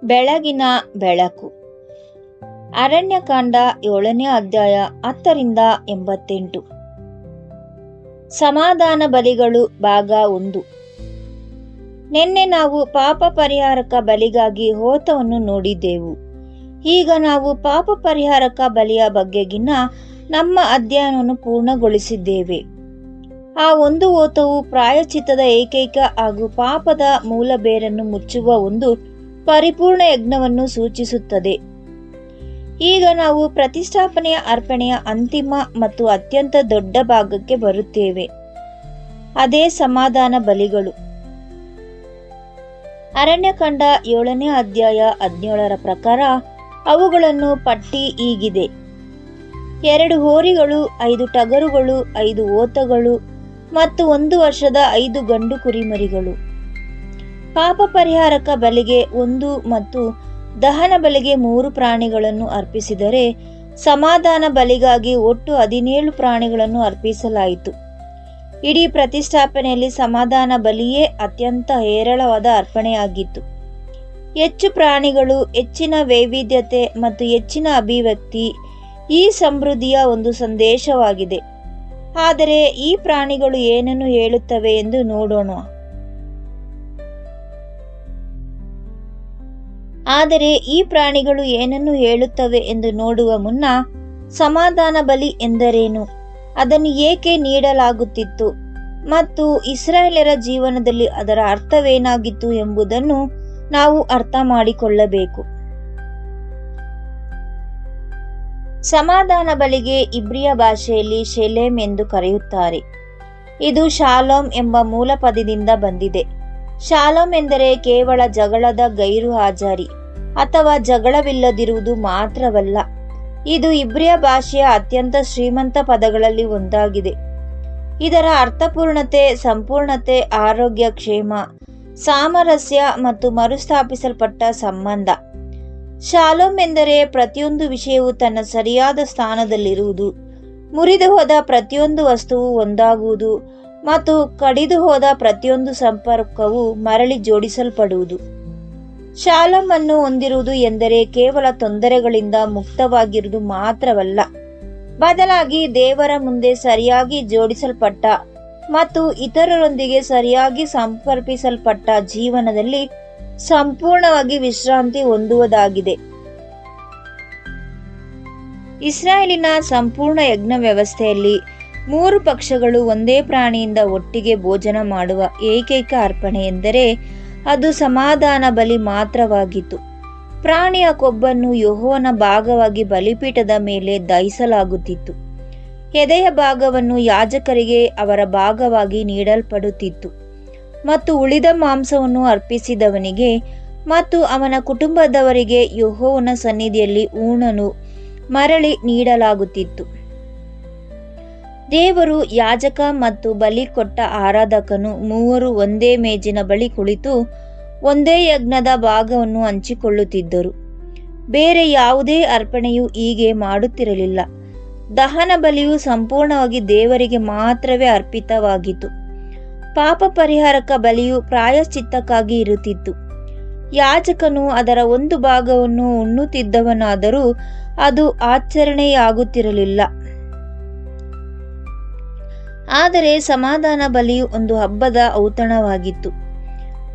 ಬೆಳಗಿನ ಬೆಳಕು. ಅರಣ್ಯಕಾಂಡ 7ನೇ ಅಧ್ಯಾಯ 10-88. ಸಮಾಧಾನ ಬಲಿಗಳು ಭಾಗ 1. ನಿನ್ನೆ ನಾವು ಪಾಪ ಪರಿಹಾರಕ ಬಲಿಗಾಗಿ ಹೋತವನ್ನು ನೋಡಿದ್ದೆವು. ಈಗ ನಾವು ಪಾಪ ಪರಿಹಾರಕ ಬಲಿಯ ಬಗೆಗಿನ ನಮ್ಮ ಅಧ್ಯಯನವನ್ನು ಪೂರ್ಣಗೊಳಿಸಿದ್ದೇವೆ. ಆ ಒಂದು ಹೋತವು ಪ್ರಾಯಶ್ಚಿತ್ತದ ಏಕೈಕ ಹಾಗೂ ಪಾಪದ ಮೂಲ ಬೇರನ್ನು ಮುಚ್ಚುವ ಒಂದು ಪರಿಪೂರ್ಣ ಯಜ್ಞವನ್ನು ಸೂಚಿಸುತ್ತದೆ. ಈಗ ನಾವು ಪ್ರತಿಷ್ಠಾಪನೆಯ ಅರ್ಪಣೆಯ ಅಂತಿಮ ಮತ್ತು ಅತ್ಯಂತ ದೊಡ್ಡ ಭಾಗಕ್ಕೆ ಬರುತ್ತೇವೆ. ಅದೇ ಸಮಾಧಾನ ಬಲಿಗಳು. ಅರಣ್ಯಕಾಂಡ 7ನೇ ಅಧ್ಯಾಯ 17ರ ಪ್ರಕಾರ ಅವುಗಳನ್ನು ಪಟ್ಟಿ ಹೀಗಿದೆ: 2 ಹೋರಿಗಳು, 5 ಟಗರುಗಳು, 5 ಹೋತಗಳು ಮತ್ತು 1 ವರ್ಷದ 5 ಗಂಡು ಕುರಿಮರಿಗಳು. ಪಾಪ ಪರಿಹಾರಕ ಬಲಿಗೆ 1 ಮತ್ತು ದಹನ ಬಲಿಗೆ 3 ಪ್ರಾಣಿಗಳನ್ನು ಅರ್ಪಿಸಿದರೆ, ಸಮಾಧಾನ ಬಲಿಗಾಗಿ ಒಟ್ಟು 17 ಪ್ರಾಣಿಗಳನ್ನು ಅರ್ಪಿಸಲಾಯಿತು. ಇಡೀ ಪ್ರತಿಷ್ಠಾಪನೆಯಲ್ಲಿ ಸಮಾಧಾನ ಬಲಿಯೇ ಅತ್ಯಂತ ಹೇರಳವಾದ ಅರ್ಪಣೆಯಾಗಿತ್ತು. ಹೆಚ್ಚು ಪ್ರಾಣಿಗಳು, ಹೆಚ್ಚಿನ ವೈವಿಧ್ಯತೆ ಮತ್ತು ಹೆಚ್ಚಿನ ಅಭಿವ್ಯಕ್ತಿ ಈ ಸಮೃದ್ಧಿಯ ಒಂದು ಸಂದೇಶವಾಗಿದೆ. ಆದರೆ ಈ ಪ್ರಾಣಿಗಳು ಏನನ್ನು ಹೇಳುತ್ತವೆ ಎಂದು ನೋಡೋಣ. ನೋಡುವ ಮುನ್ನ, ಸಮಾಧಾನ ಬಲಿ ಎಂದರೇನು, ಅದನ್ನು ಏಕೆ ನೀಡಲಾಗುತ್ತಿತ್ತು ಮತ್ತು ಇಸ್ರಾಯೇಲ್ಯರ ಜೀವನದಲ್ಲಿ ಅದರ ಅರ್ಥವೇನಾಗಿತ್ತು ಎಂಬುದನ್ನು ನಾವು ಅರ್ಥ ಮಾಡಿಕೊಳ್ಳಬೇಕು. ಸಮಾಧಾನ ಬಲಿಗೆ ಇಬ್ರಿಯ ಭಾಷೆಯಲ್ಲಿ ಶೆಲೆಮ್ ಎಂದು ಕರೆಯುತ್ತಾರೆ. ಇದು ಶಾಲೋಮ್ ಎಂಬ ಮೂಲ ಪದದಿಂದ ಬಂದಿದೆ. ಶಾಲೋಮ್ ಎಂದರೆ ಕೇವಲ ಜಗಳದ ಗೈರು ಹಾಜರಿ ಅಥವಾ ಜಗಳವಿಲ್ಲದಿರುವುದು ಮಾತ್ರವಲ್ಲ. ಇದು ಇಬ್ರಿಯ ಭಾಷೆಯ ಅತ್ಯಂತ ಶ್ರೀಮಂತ ಪದಗಳಲ್ಲಿ ಒಂದಾಗಿದೆ. ಇದರ ಅರ್ಥಪೂರ್ಣತೆ, ಸಂಪೂರ್ಣತೆ, ಆರೋಗ್ಯ, ಕ್ಷೇಮ, ಸಾಮರಸ್ಯ ಮತ್ತು ಮರುಸ್ಥಾಪಿಸಲ್ಪಟ್ಟ ಸಂಬಂಧ. ಶಾಲೋಮ್ ಎಂದರೆ ಪ್ರತಿಯೊಂದು ವಿಷಯವು ತನ್ನ ಸರಿಯಾದ ಸ್ಥಾನದಲ್ಲಿರುವುದು, ಮುರಿದು ಹೋದ ಪ್ರತಿಯೊಂದು ವಸ್ತುವು ಒಂದಾಗುವುದು ಮತ್ತು ಕಡಿದು ಹೋದ ಪ್ರತಿಯೊಂದು ಸಂಪರ್ಕವು ಮರಳಿ ಜೋಡಿಸಲ್ಪಡುವುದು. ಶಾಲೋಮ್ ಅನ್ನು ಹೊಂದಿರುವುದು ಎಂದರೆ ಕೇವಲ ತೊಂದರೆಗಳಿಂದ ಮುಕ್ತವಾಗಿರುವುದು ಮಾತ್ರವಲ್ಲ, ಬದಲಾಗಿ ದೇವರ ಮುಂದೆ ಸರಿಯಾಗಿ ಜೋಡಿಸಲ್ಪಟ್ಟ ಮತ್ತು ಇತರರೊಂದಿಗೆ ಸರಿಯಾಗಿ ಸಂಪರ್ಕಿಸಲ್ಪಟ್ಟ ಜೀವನದಲ್ಲಿ ಸಂಪೂರ್ಣವಾಗಿ ವಿಶ್ರಾಂತಿ ಹೊಂದುವುದಾಗಿದೆ. ಇಸ್ರಾಯೇಲಿನ ಸಂಪೂರ್ಣ ಯಜ್ಞ ವ್ಯವಸ್ಥೆಯಲ್ಲಿ 3 ಪಕ್ಷಗಳು ಒಂದೇ ಪ್ರಾಣಿಯಿಂದ ಒಟ್ಟಿಗೆ ಭೋಜನ ಮಾಡುವ ಏಕೈಕ ಅರ್ಪಣೆ ಎಂದರೆ ಅದು ಸಮಾಧಾನ ಬಲಿ ಮಾತ್ರವಾಗಿತ್ತು. ಪ್ರಾಣಿಯ ಕೊಬ್ಬನ್ನು ಯೆಹೋವನ ಭಾಗವಾಗಿ ಬಲಿಪೀಠದ ಮೇಲೆ ದಹಿಸಲಾಗುತ್ತಿತ್ತು. ಎದೆಯ ಭಾಗವನ್ನು ಯಾಜಕರಿಗೆ ಅವರ ಭಾಗವಾಗಿ ನೀಡಲ್ಪಡುತ್ತಿತ್ತು ಮತ್ತು ಉಳಿದ ಮಾಂಸವನ್ನು ಅರ್ಪಿಸಿದವನಿಗೆ ಮತ್ತು ಅವನ ಕುಟುಂಬದವರಿಗೆ ಯೆಹೋವನ ಸನ್ನಿಧಿಯಲ್ಲಿ ಉಣ್ಣಲು ಮರಳಿ ನೀಡಲಾಗುತ್ತಿತ್ತು. ದೇವರು, ಯಾಜಕ ಮತ್ತು ಬಲಿ ಕೊಟ್ಟ ಆರಾಧಕನು ಮೂವರು ಒಂದೇ ಮೇಜಿನ ಬಳಿ ಕುಳಿತು ಒಂದೇ ಯಜ್ಞದ ಭಾಗವನ್ನು ಹಂಚಿಕೊಳ್ಳುತ್ತಿದ್ದರು. ಬೇರೆ ಯಾವುದೇ ಅರ್ಪಣೆಯು ಹೀಗೆ ಮಾಡುತ್ತಿರಲಿಲ್ಲ. ದಹನ ಬಲಿಯು ಸಂಪೂರ್ಣವಾಗಿ ದೇವರಿಗೆ ಮಾತ್ರವೇ ಅರ್ಪಿತವಾಗಿತ್ತು. ಪಾಪ ಪರಿಹಾರಕ ಬಲಿಯು ಪ್ರಾಯಶ್ಚಿತ್ತಕ್ಕಾಗಿ ಇರುತ್ತಿತ್ತು. ಯಾಜಕನು ಅದರ ಒಂದು ಭಾಗವನ್ನು ಉಣ್ಣುತ್ತಿದ್ದವನಾದರೂ ಅದು ಆಚರಣೆಯಾಗುತ್ತಿರಲಿಲ್ಲ. ಆದರೆ ಸಮಾಧಾನ ಬಲಿಯು ಒಂದು ಹಬ್ಬದ ಔತಣವಾಗಿತ್ತು.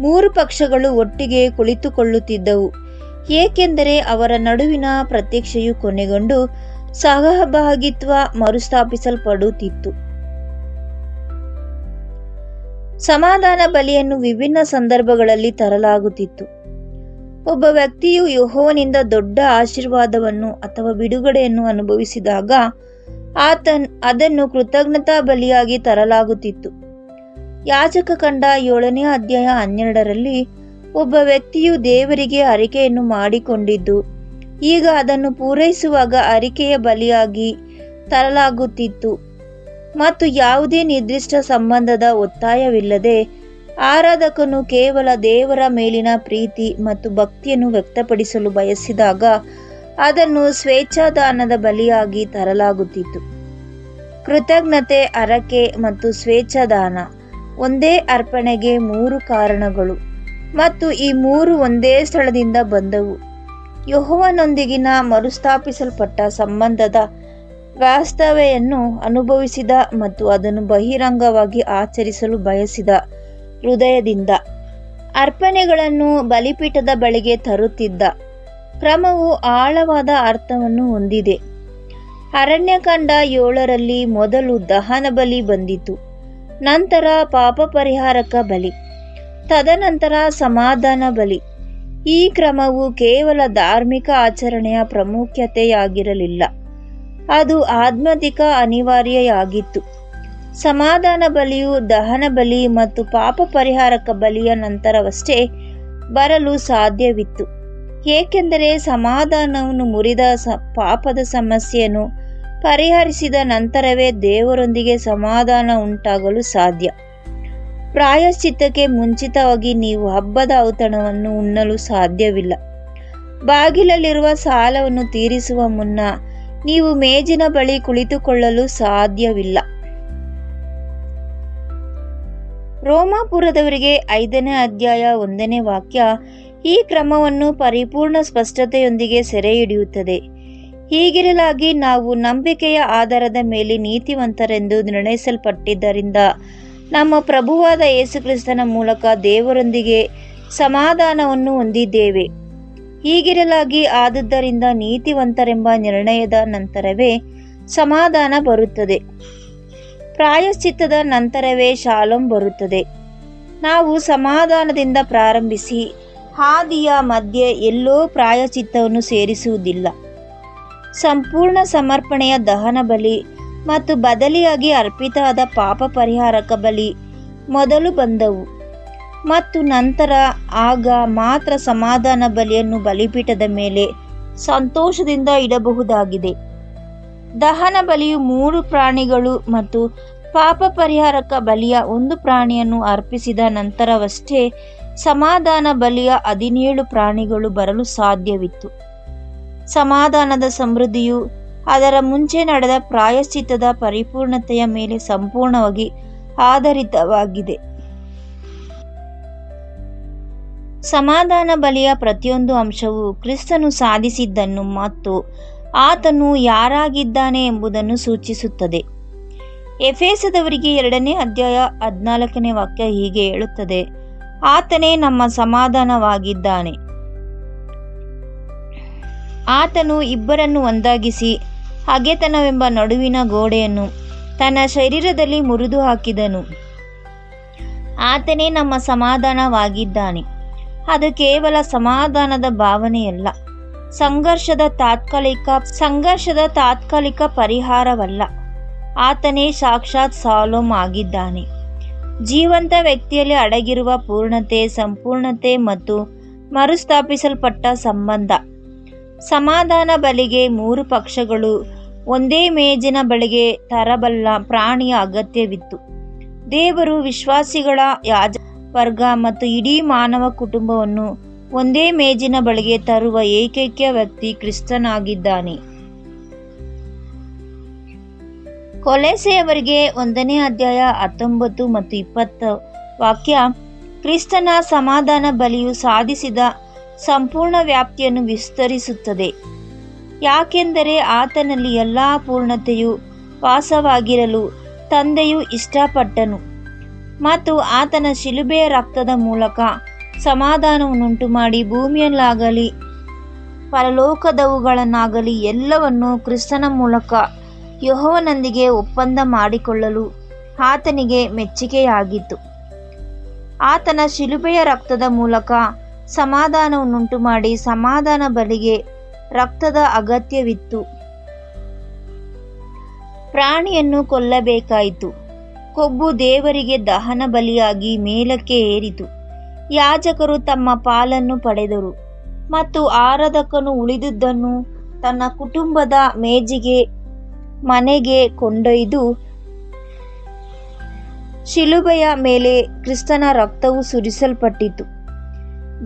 3 ಪಕ್ಷಗಳು ಒಟ್ಟಿಗೆ ಕುಳಿತುಕೊಳ್ಳುತ್ತಿದ್ದವು, ಏಕೆಂದರೆ ಅವರ ನಡುವಿನ ಪ್ರತ್ಯಕ್ಷೆಯು ಕೊನೆಗೊಂಡು ಸಹಭಾಗಿತ್ವ ಮರುಸ್ಥಾಪಿಸಲ್ಪಡುತ್ತಿತ್ತು. ಸಮಾಧಾನ ಬಲಿಯನ್ನು ವಿಭಿನ್ನ ಸಂದರ್ಭಗಳಲ್ಲಿ ತರಲಾಗುತ್ತಿತ್ತು. ಒಬ್ಬ ವ್ಯಕ್ತಿಯು ಯೆಹೋವನಿಂದ ದೊಡ್ಡ ಆಶೀರ್ವಾದವನ್ನು ಅಥವಾ ಬಿಡುಗಡೆಯನ್ನು ಅನುಭವಿಸಿದಾಗ ಅದನ್ನು ಕೃತಜ್ಞತಾ ಬಲಿಯಾಗಿ ತರಲಾಗುತ್ತಿತ್ತು. ಯಾಜಕ ಕಂಡ 7ನೇ ಅಧ್ಯಾಯ 12ರಲ್ಲಿ ಒಬ್ಬ ವ್ಯಕ್ತಿಯು ದೇವರಿಗೆ ಅರಿಕೆಯನ್ನು ಮಾಡಿಕೊಂಡಿದ್ದು, ಈಗ ಅದನ್ನು ಪೂರೈಸುವಾಗ ಅರಿಕೆಯ ಬಲಿಯಾಗಿ ತರಲಾಗುತ್ತಿತ್ತು ಮತ್ತು ಯಾವುದೇ ನಿರ್ದಿಷ್ಟ ಸಂಬಂಧದ ಒತ್ತಾಯವಿಲ್ಲದೆ ಆರಾಧಕನು ಕೇವಲ ದೇವರ ಮೇಲಿನ ಪ್ರೀತಿ ಮತ್ತು ಭಕ್ತಿಯನ್ನು ವ್ಯಕ್ತಪಡಿಸಲು ಬಯಸಿದಾಗ ಅದನ್ನು ಸ್ವೇಚ್ಛಾದಾನದ ಬಲಿಯಾಗಿ ತರಲಾಗುತ್ತಿತ್ತು. ಕೃತಜ್ಞತೆ, ಹರಕೆ ಮತ್ತು ಸ್ವೇಚ್ಛಾದಾನ ಒಂದೇ ಅರ್ಪಣೆಗೆ 3 ಕಾರಣಗಳು. ಮತ್ತು ಈ ಮೂರು ಒಂದೇ ಸ್ಥಳದಿಂದ ಬಂದವು. ಯೆಹೋವನೊಂದಿಗಿನ ಮರುಸ್ಥಾಪಿಸಲ್ಪಟ್ಟ ಸಂಬಂಧದ ವಾಸ್ತವೆಯನ್ನು ಅನುಭವಿಸಿದ ಮತ್ತು ಅದನ್ನು ಬಹಿರಂಗವಾಗಿ ಆಚರಿಸಲು ಬಯಸಿದ ಹೃದಯದಿಂದ ಅರ್ಪಣೆಗಳನ್ನು ಬಲಿಪೀಠದ ಬಳಿಗೆ ತರುತ್ತಿದ್ದ ಕ್ರಮವು ಆಳವಾದ ಅರ್ಥವನ್ನು ಹೊಂದಿದೆ. ಅರಣ್ಯಕಾಂಡ 7ರಲ್ಲಿ ಮೊದಲು ದಹನ ಬಲಿ ಬಂದಿತು, ನಂತರ ಪಾಪ ಪರಿಹಾರಕ ಬಲಿ, ತದನಂತರ ಸಮಾಧಾನ ಬಲಿ. ಈ ಕ್ರಮವು ಕೇವಲ ಧಾರ್ಮಿಕ ಆಚರಣೆಯ ಪ್ರಾಮುಖ್ಯತೆಯಾಗಿರಲಿಲ್ಲ, ಅದು ಆಧ್ಯಾತ್ಮಿಕ ಅನಿವಾರ್ಯತೆಯಾಗಿತ್ತು. ಸಮಾಧಾನ ಬಲಿಯು ದಹನ ಬಲಿ ಮತ್ತು ಪಾಪ ಪರಿಹಾರಕ ಬಲಿಯ ನಂತರವಷ್ಟೇ ಬರಲು ಸಾಧ್ಯವಿತ್ತು, ಏಕೆಂದರೆ ಸಮಾಧಾನವನ್ನು ಮುರಿದ ಪಾಪದ ಸಮಸ್ಯೆಯನ್ನು ಪರಿಹರಿಸಿದ ನಂತರವೇ ದೇವರೊಂದಿಗೆ ಸಮಾಧಾನ ಉಂಟಾಗಲು ಸಾಧ್ಯ. ಪ್ರಾಯಶ್ಚಿತ್ತಕ್ಕೆ ಮುಂಚಿತವಾಗಿ ನೀವು ಹಬ್ಬದ ಔತಣವನ್ನು ಉಣ್ಣಲು ಸಾಧ್ಯವಿಲ್ಲ. ಬಾಗಿಲಲ್ಲಿರುವ ಸಾಲವನ್ನು ತೀರಿಸುವ ಮುನ್ನ ನೀವು ಮೇಜಿನ ಬಳಿ ಕುಳಿತುಕೊಳ್ಳಲು ಸಾಧ್ಯವಿಲ್ಲ. ರೋಮಾಪುರದವರಿಗೆ 5ನೇ ಅಧ್ಯಾಯ 1ನೇ ವಾಕ್ಯ ಈ ಕ್ರಮವನ್ನು ಪರಿಪೂರ್ಣ ಸ್ಪಷ್ಟತೆಯೊಂದಿಗೆ ಸೆರೆಹಿಡಿಯುತ್ತದೆ. ಹೀಗಿರಲಾಗಿ ನಾವು ನಂಬಿಕೆಯ ಆಧಾರದ ಮೇಲೆ ನೀತಿವಂತರೆಂದು ನಿರ್ಣಯಿಸಲ್ಪಟ್ಟಿದ್ದರಿಂದ ನಮ್ಮ ಪ್ರಭುವಾದ ಯೇಸುಕ್ರಿಸ್ತನ ಮೂಲಕ ದೇವರೊಂದಿಗೆ ಸಮಾಧಾನವನ್ನು ಹೊಂದಿದ್ದೇವೆ. ಹೀಗಿರಲಾಗಿ ಆದುದರಿಂದ ನೀತಿವಂತರೆಂಬ ನಿರ್ಣಯದ ನಂತರವೇ ಸಮಾಧಾನ ಬರುತ್ತದೆ, ಪ್ರಾಯಶ್ಚಿತ್ತದ ನಂತರವೇ ಶಾಲೋಮ್ ಬರುತ್ತದೆ. ನಾವು ಸಮಾಧಾನದಿಂದ ಪ್ರಾರಂಭಿಸಿ ಹಾದಿಯ ಮಧ್ಯೆ ಎಲ್ಲೋ ಪ್ರಾಯಶ್ಚಿತ್ತವನ್ನು ಸೇರಿಸುವುದಿಲ್ಲ. ಸಂಪೂರ್ಣ ಸಮರ್ಪಣೆಯ ದಹನ ಬಲಿ ಮತ್ತು ಬದಲಿಯಾಗಿ ಅರ್ಪಿತವಾದ ಪಾಪ ಪರಿಹಾರಕ ಬಲಿ ಮೊದಲು ಬಂದವು ಮತ್ತು ನಂತರ ಆಗ ಮಾತ್ರ ಸಮಾಧಾನ ಬಲಿಯನ್ನು ಬಲಿಪೀಠದ ಮೇಲೆ ಸಂತೋಷದಿಂದ ಇಡಬಹುದಾಗಿದೆ. ದಹನ ಬಲಿಯು 3 ಪ್ರಾಣಿಗಳು ಮತ್ತು ಪಾಪ ಪರಿಹಾರಕ ಬಲಿಯ 1 ಪ್ರಾಣಿಯನ್ನು ಅರ್ಪಿಸಿದ ನಂತರವಷ್ಟೇ ಸಮಾಧಾನ ಬಲಿಯ 17 ಪ್ರಾಣಿಗಳು ಬರಲು ಸಾಧ್ಯವಿತ್ತು. ಸಮಾಧಾನದ ಸಮೃದ್ಧಿಯು ಅದರ ಮುಂಚೆ ನಡೆದ ಪ್ರಾಯಶ್ಚಿತ್ತದ ಪರಿಪೂರ್ಣತೆಯ ಮೇಲೆ ಸಂಪೂರ್ಣವಾಗಿ ಆಧಾರಿತವಾಗಿದೆ. ಸಮಾಧಾನ ಬಲಿಯ ಪ್ರತಿಯೊಂದು ಅಂಶವು ಕ್ರಿಸ್ತನು ಸಾಧಿಸಿದ್ದನ್ನು ಮತ್ತು ಆತನು ಯಾರಾಗಿದ್ದಾನೆ ಎಂಬುದನ್ನು ಸೂಚಿಸುತ್ತದೆ. ಎಫೆಸದವರಿಗೆ 2ನೇ ಅಧ್ಯಾಯ 14ನೇ ವಾಕ್ಯ ಹೀಗೆ ಹೇಳುತ್ತದೆ, ಆತನೇ ನಮ್ಮ ಸಮಾಧಾನವಾಗಿದ್ದಾನೆ. ಆತನು ಇಬ್ಬರನ್ನು ಒಂದಾಗಿಸಿ ಹಗೆತನವೆಂಬ ನಡುವಿನ ಗೋಡೆಯನ್ನು ತನ್ನ ಶರೀರದಲ್ಲಿ ಮುರಿದು ಹಾಕಿದನು. ಆತನೇ ನಮ್ಮ ಸಮಾಧಾನವಾಗಿದ್ದಾನೆ. ಅದು ಕೇವಲ ಸಮಾಧಾನದ ಭಾವನೆಯಲ್ಲ, ಸಂಘರ್ಷದ ತಾತ್ಕಾಲಿಕ ಪರಿಹಾರವಲ್ಲ. ಆತನೇ ಸಾಕ್ಷಾತ್ ಶಾಲೋಮ್ ಆಗಿದ್ದಾನೆ, ಜೀವಂತ ವ್ಯಕ್ತಿಯಲ್ಲಿ ಅಡಗಿರುವ ಪೂರ್ಣತೆ, ಸಂಪೂರ್ಣತೆ ಮತ್ತು ಮರುಸ್ಥಾಪಿಸಲ್ಪಟ್ಟ ಸಂಬಂಧ. ಸಮಾಧಾನ ಬಲಿಗೆ 3 ಪಕ್ಷಗಳು ಒಂದೇ ಮೇಜಿನ ಬಳಿಗೆ ತರಬಲ್ಲ ಪ್ರಾಣಿಯ ಅಗತ್ಯವಿತ್ತು. ದೇವರು ವಿಶ್ವಾಸಿಗಳ ಯಾಜಕ ವರ್ಗ ಮತ್ತು ಇಡೀ ಮಾನವ ಕುಟುಂಬವನ್ನು ಒಂದೇ ಮೇಜಿನ ಬಳಿಗೆ ತರುವ ಏಕೈಕ ವ್ಯಕ್ತಿ ಕ್ರಿಸ್ತನಾಗಿದ್ದಾನೆ. ಕೊಲೊಸ್ಸೆಯವರಿಗೆ 1ನೇ ಅಧ್ಯಾಯ 19 ಮತ್ತು 20 ವಾಕ್ಯ ಕ್ರಿಸ್ತನ ಸಮಾಧಾನ ಬಲಿಯು ಸಾಧಿಸಿದ ಸಂಪೂರ್ಣ ವ್ಯಾಪ್ತಿಯನ್ನು ವಿಸ್ತರಿಸುತ್ತದೆ, ಯಾಕೆಂದರೆ ಆತನಲ್ಲಿ ಎಲ್ಲ ಪೂರ್ಣತೆಯು ವಾಸವಾಗಿರಲು ತಂದೆಯು ಇಷ್ಟಪಟ್ಟನು ಮತ್ತು ಆತನ ಶಿಲುಬೆಯ ರಕ್ತದ ಮೂಲಕ ಸಮಾಧಾನವನ್ನುಂಟು ಮಾಡಿ ಭೂಮಿಯಲ್ಲಾಗಲಿ ಪರಲೋಕದವುಗಳನ್ನಾಗಲಿ ಎಲ್ಲವನ್ನೂ ಕ್ರಿಸ್ತನ ಮೂಲಕ ಯೆಹೋವನೊಂದಿಗೆ ಒಪ್ಪಂದ ಮಾಡಿಕೊಳ್ಳಲು ಆತನಿಗೆ ಮೆಚ್ಚಿಕೆಯಾಗಿತ್ತು. ಆತನ ಶಿಲುಬೆಯ ರಕ್ತದ ಮೂಲಕ ಸಮಾಧಾನವನ್ನುಂಟು ಮಾಡಿ ಸಮಾಧಾನ ಬಲಿಗೆ ರಕ್ತದ ಅಗತ್ಯವಿತ್ತು. ಪ್ರಾಣಿಯನ್ನು ಕೊಲ್ಲಬೇಕಾಯಿತು. ಕೊಬ್ಬು ದೇವರಿಗೆ ದಹನ ಬಲಿಯಾಗಿ ಮೇಲಕ್ಕೆ ಏರಿತು. ಯಾಜಕರು ತಮ್ಮ ಪಾಲನ್ನು ಪಡೆದರು ಮತ್ತು ಆರಾಧಕನು ಉಳಿದುದನ್ನು ತನ್ನ ಕುಟುಂಬದ ಮನೆಗೆ ಕೊಂಡೊಯ್ದು ಶಿಲುಬೆಯ ಮೇಲೆ ಕ್ರಿಸ್ತನ ರಕ್ತವು ಸುರಿಸಲ್ಪಟ್ಟಿತು.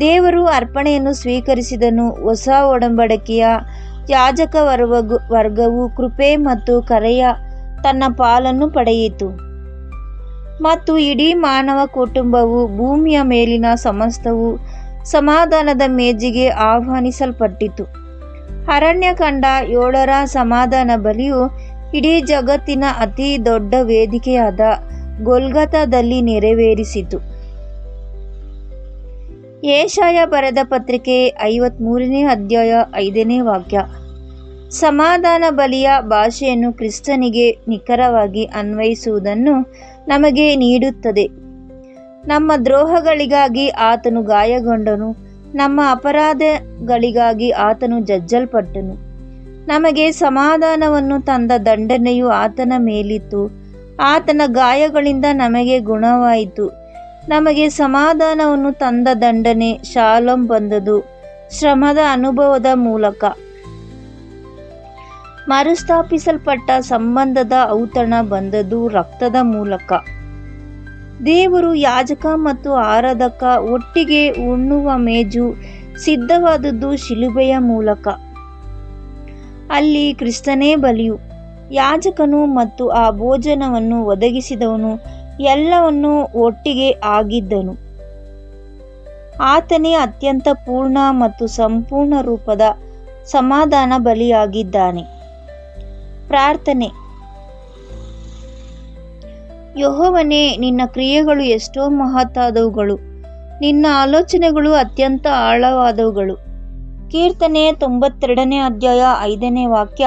ದೇವರು ಅರ್ಪಣೆಯನ್ನು ಸ್ವೀಕರಿಸಿದನು. ಹೊಸ ಒಡಂಬಡಿಕೆಯ ಯಾಜಕ ವರ್ಗವು ಕೃಪೆ ಮತ್ತು ಕರೆಯ ತನ್ನ ಪಾಲನ್ನು ಪಡೆಯಿತು. ಮತ್ತು ಇಡೀ ಮಾನವ ಕುಟುಂಬವು ಭೂಮಿಯ ಮೇಲಿನ ಸಮಸ್ತವು ಸಮಾಧಾನದ ಮೇಜಿಗೆ ಆಹ್ವಾನಿಸಲ್ಪಟ್ಟಿತು. ಅರಣ್ಯಕಾಂಡ 7ರ ಸಮಾಧಾನ ಬಲಿಯು ಇಡೀ ಜಗತ್ತಿನ ಅತಿ ದೊಡ್ಡ ವೇದಿಕೆಯಾದ ಗೊಲ್ಗೊಥಾದಲ್ಲಿ ನೆರವೇರಿಸಿತು. ಯೆಶಾಯ ಬರೆದ ಪತ್ರಿಕೆ 53ನೇ ಅಧ್ಯಾಯ 5ನೇ ವಾಕ್ಯ. ಸಮಾಧಾನ ಬಲಿಯ ಭಾಷೆಯನ್ನು ಕ್ರಿಸ್ತನಿಗೆ ನಿಖರವಾಗಿ ಅನ್ವಯಿಸುವುದನ್ನು ನಮಗೆ ನೀಡುತ್ತದೆ. ನಮ್ಮ ದ್ರೋಹಗಳಿಗಾಗಿ ಆತನು ಗಾಯಗೊಂಡನು, ನಮ್ಮ ಅಪರಾಧಗಳಿಗಾಗಿ ಆತನು ಜಜ್ಜಲ್ಪಟ್ಟನು. ನಮಗೆ ಸಮಾಧಾನವನ್ನು ತಂದ ದಂಡನೆಯು ಆತನ ಮೇಲಿತ್ತು, ಆತನ ಗಾಯಗಳಿಂದ ನಮಗೆ ಗುಣವಾಯಿತು. ನಮಗೆ ಸಮಾಧಾನವನ್ನು ತಂದ ದಂಡನೆ ಶಾಲೋಮ್ ಬಂದದು ಶ್ರಮದ ಅನುಭವದ ಮೂಲಕ. ಮರುಸ್ಥಾಪಿಸಲ್ಪಟ್ಟ ಸಂಬಂಧದ ಔತಣ ಬಂದದ್ದು ರಕ್ತದ ಮೂಲಕ. ದೇವರು ಯಾಜಕ ಮತ್ತು ಆರಾಧಕ ಒಟ್ಟಿಗೆ ಉಣ್ಣುವ ಮೇಜು ಸಿದ್ಧವಾದದ್ದು ಶಿಲುಬೆಯ ಮೂಲಕ. ಅಲ್ಲಿ ಕ್ರಿಸ್ತನೇ ಬಲಿಯು, ಯಾಜಕನು ಮತ್ತು ಆ ಭೋಜನವನ್ನು ಒದಗಿಸಿದವನು ಎಲ್ಲವನ್ನೂ ಒಟ್ಟಿಗೆ ಆಗಿದ್ದನು. ಆತನೇ ಅತ್ಯಂತ ಪೂರ್ಣ ಮತ್ತು ಸಂಪೂರ್ಣ ರೂಪದ ಸಮಾಧಾನ ಬಲಿಯಾಗಿದ್ದಾನೆ. ಪ್ರಾರ್ಥನೆ. ಯೆಹೋವನೇ, ನಿನ್ನ ಕ್ರಿಯೆಗಳು ಎಷ್ಟೋ ಮಹತ್ತಾದವುಗಳು, ನಿನ್ನ ಆಲೋಚನೆಗಳು ಅತ್ಯಂತ ಆಳವಾದವುಗಳು. ಕೀರ್ತನೆ 92ನೇ ಅಧ್ಯಾಯ 5ನೇ ವಾಕ್ಯ.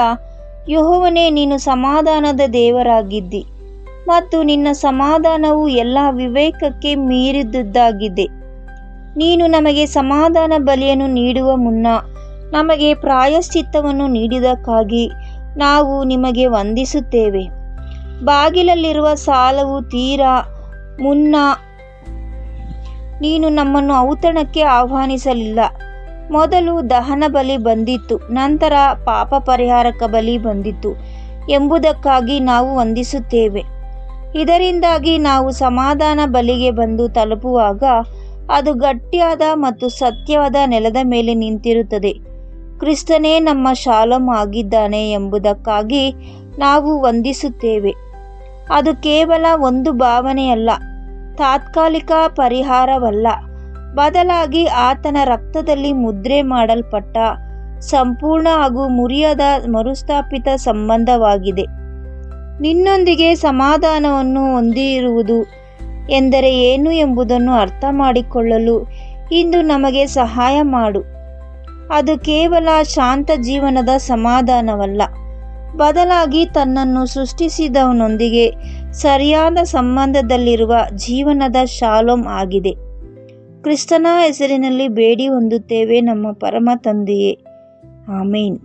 ಯೆಹೋವನೇ, ನೀನು ಸಮಾಧಾನದ ದೇವರಾಗಿದ್ದಿ ಮತ್ತು ನಿನ್ನ ಸಮಾಧಾನವು ಎಲ್ಲ ವಿವೇಕಕ್ಕೆ ಮೀರಿದುದಾಗಿದೆ. ನೀನು ನಮಗೆ ಸಮಾಧಾನ ಬಲಿಯನ್ನು ನೀಡುವ ಮುನ್ನ ನಮಗೆ ಪ್ರಾಯಶ್ಚಿತ್ತವನ್ನು ನೀಡಿದ್ದಕ್ಕಾಗಿ ನಾವು ನಿಮಗೆ ವಂದಿಸುತ್ತೇವೆ. ಬಾಗಿಲಲ್ಲಿರುವ ಸಾಲವು ತೀರಾ ಮುನ್ನ ನೀನು ನಮ್ಮನ್ನು ಔತಣಕ್ಕೆ ಆಹ್ವಾನಿಸಲಿಲ್ಲ. ಮೊದಲು ದಹನ ಬಲಿ ಬಂದಿತ್ತು, ನಂತರ ಪಾಪ ಪರಿಹಾರಕ ಬಲಿ ಬಂದಿತು ಎಂಬುದಕ್ಕಾಗಿ ನಾವು ವಂದಿಸುತ್ತೇವೆ. ಇದರಿಂದಾಗಿ ನಾವು ಸಮಾಧಾನ ಬಲಿಗೆ ಬಂದು ತಲುಪುವಾಗ ಅದು ಗಟ್ಟಿಯಾದ ಮತ್ತು ಸತ್ಯವಾದ ನೆಲದ ಮೇಲೆ ನಿಂತಿರುತ್ತದೆ. ಕ್ರಿಸ್ತನೇ ನಮ್ಮ ಶಾಲೋಮ್ ಆಗಿದ್ದಾನೆ ಎಂಬುದಕ್ಕಾಗಿ ನಾವು ವಂದಿಸುತ್ತೇವೆ. ಅದು ಕೇವಲ ಒಂದು ಭಾವನೆಯಲ್ಲ, ತಾತ್ಕಾಲಿಕ ಪರಿಹಾರವಲ್ಲ, ಬದಲಾಗಿ ಆತನ ರಕ್ತದಲ್ಲಿ ಮುದ್ರೆ ಮಾಡಲ್ಪಟ್ಟ ಸಂಪೂರ್ಣ ಹಾಗೂ ಮುರಿಯದ ಮರುಸ್ಥಾಪಿತ ಸಂಬಂಧವಾಗಿದೆ. ನಿನ್ನೊಂದಿಗೆ ಸಮಾಧಾನವನ್ನು ಹೊಂದಿರುವುದು ಎಂದರೆ ಏನು ಎಂಬುದನ್ನು ಅರ್ಥ ಮಾಡಿಕೊಳ್ಳಲು ಇಂದು ನಮಗೆ ಸಹಾಯ ಮಾಡು. ಅದು ಕೇವಲ ಶಾಂತ ಜೀವನದ ಸಮಾಧಾನವಲ್ಲ, ಬದಲಾಗಿ ತನ್ನನ್ನು ಸೃಷ್ಟಿಸಿದವನೊಂದಿಗೆ ಸರಿಯಾದ ಸಂಬಂಧದಲ್ಲಿರುವ ಜೀವನದ ಶಾಲೋಮ್ ಆಗಿದೆ. ಕ್ರಿಸ್ತನ ಹೆಸರಿನಲ್ಲಿ ಬೇಡಿ ಹೊಂದುತ್ತೇವೆ ನಮ್ಮ ಪರಮ ತಂದೆಯೇ. ಆಮೇನ್.